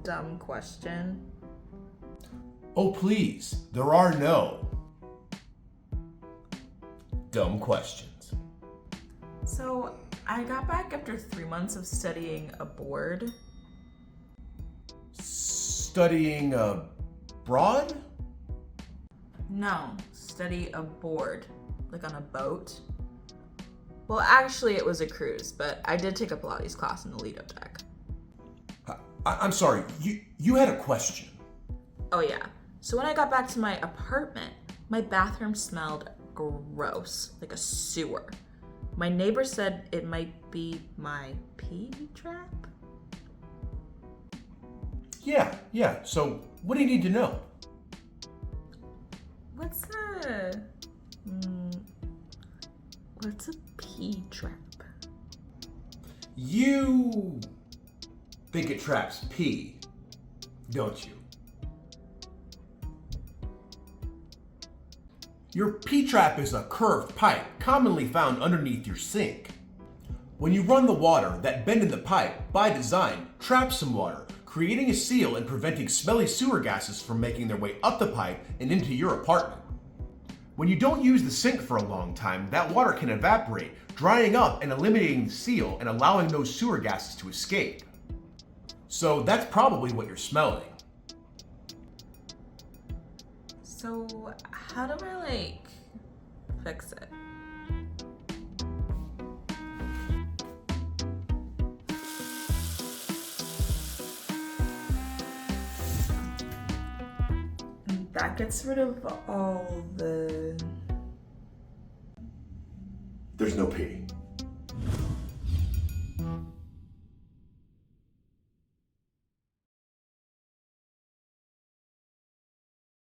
dumb question? Oh, please, there are no dumb questions. So, I got back after 3 months of studying aboard. Studying abroad? No, study aboard, like on a boat. Well, actually, it was a cruise, but I did take up a Pilates class in the lead-up deck. I'm sorry, you had a question. Oh yeah, so when I got back to my apartment, my bathroom smelled gross, like a sewer. My neighbor said it might be my pee trap. Yeah, so what do you need to know? What's a pee trap? You think it traps pee, don't you? Your pee trap is a curved pipe commonly found underneath your sink. When you run the water, that bend in the pipe, by design, traps some water, creating a seal and preventing smelly sewer gases from making their way up the pipe and into your apartment. When you don't use the sink for a long time, that water can evaporate, drying up and eliminating the seal and allowing those sewer gases to escape. So that's probably what you're smelling. So how do I fix it? And that gets rid of all the... There's no pee.